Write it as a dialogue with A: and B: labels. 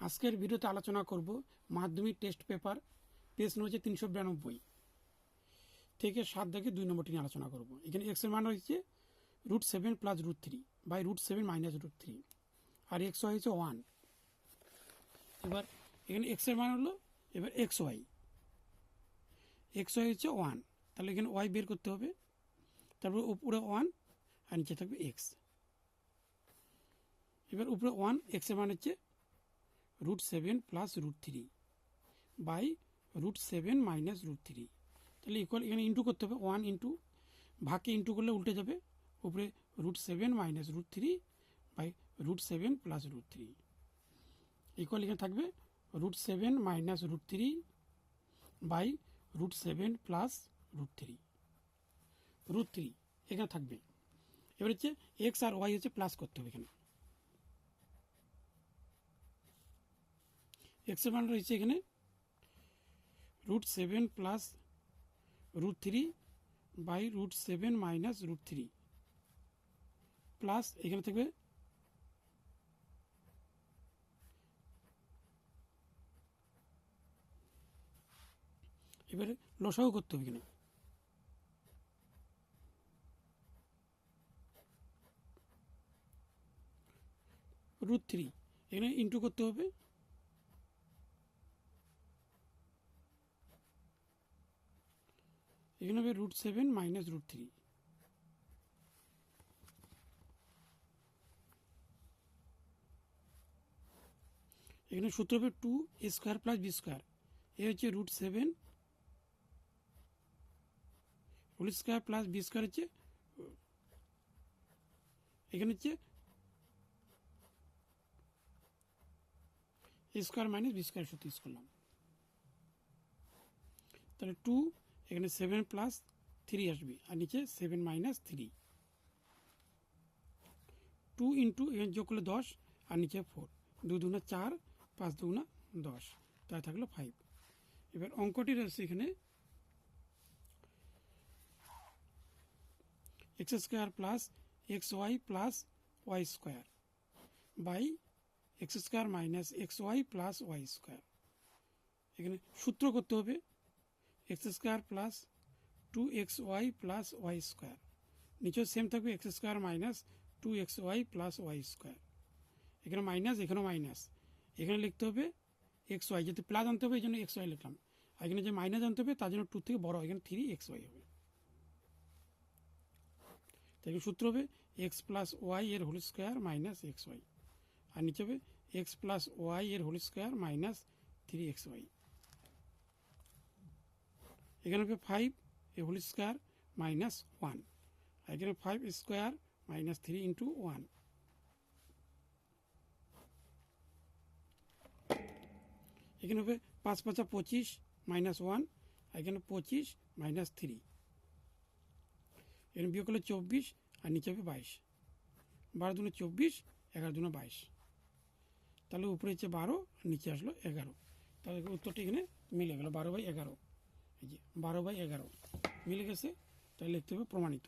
A: আজকের ভিডিওতে আলোচনা করব মাধ্যমিক টেস্ট পেপার পেজ নম্বর 392 থেকে 7 থেকে 2 নম্বরটি নিয়ে আলোচনা করব। এখানে এক্স এর মান হচ্ছে √7 প্লাস √3 বাই √7 মাইনাস √3 আর এক্স ওয়াই হচ্ছে 1। এবার এখানে এক্স এর মান হলো এবার এক্স ওয়াই হচ্ছে 1, তাহলে এখানে ওয়াই বের করতে হবে। তারপর উপরে 1 আর নিচে থাকবে এক্স। এবার উপরে 1 এক্স এর মান হচ্ছে √7 প্লাস √3 বাই √7 মাইনাস √3, তাহলে ইকুয়াল এখানে ইন্টু করতে হবে। 1 ইন্টু ভাগকে ইন্টু করলে উল্টে যাবে, উপরে √7 মাইনাস √3 বাই √7 প্লাস √3 ইকুয়াল এখানে থাকবে √7 মাইনাস √3 বাই √7 প্লাস √3 এখানে থাকবে। এবার হচ্ছে এক্স আর ওয়াই হচ্ছে প্লাস করতে হবে। এখানে এক্স এর মান রয়েছে এখানে √7 প্লাস √3 বাই √7 মাইনাস √3 প্লাস এখানে থাকবে এবারে লসাগু করতে হবে। এখানে √3 এখানে ইন্টু করতে হবে, এখানে হবে √7 মাইনাস √3 এখানে সূত্র হবে 2a² প্লাস b²। এ হচ্ছে √7 হোল স্কয়ার প্লাস b² হচ্ছে এখানে হচ্ছে a² মাইনাস b² সূত্র ইউজ করলাম। তাহলে 2 এখানে 7 প্লাস 3 আসবে আর নিচে 7 মাইনাস 3, 2 ইন্টু এখানে যোগ করলে 10 আর নিচে 4, 2 দুগুণা 4, 5 দুগুণা 10, তাই থাকলো 5। এবার অঙ্কটি রয়েছে এখানে x² plus xy plus y² by x² minus xy plus y²। এখানে সূত্র করতে হবে x² plus 2xy plus y², নিচেও সেম থাকবে x² minus 2xy plus y²। এখানে মাইনাস, এখানেও মাইনাস, এখানে লিখতে হবে xy, যেহেতু প্লাস আনতে হবে এই জন্য xy লিখলাম, আর এখানে যে মাইনাস আনতে হবে তার জন্য 2 থেকে বড়, এখানে 3xy হবে। তাই সূত্র হবে x প্লাস ওয়াই এর হোল স্কোয়ার মাইনাস xy আর নিচে হবে x প্লাস ওয়াই এর হোল স্কোয়ার মাইনাস 3xy। এখানে হবে 5 এর হোল স্কোয়ার মাইনাস 1 আর এখানে 5² মাইনাস 3 ইন্টু 1। এখানে হবে 5 5 25 মাইনাস 1 আর এখানে 25 মাইনাস 3, এখানে বিয়োগ করলে 24 আর নিচে হবে 22, 12 দুগুণে 24, 11 দুগুণে 22, তাহলে উপরে হচ্ছে 12 আর নিচে আসলো 11। তাহলে উত্তরটি এখানে মিলে গেল 12/11। এই যে 12/11 মিলে গেছে, তাহলে লিখতে হবে প্রমাণিত।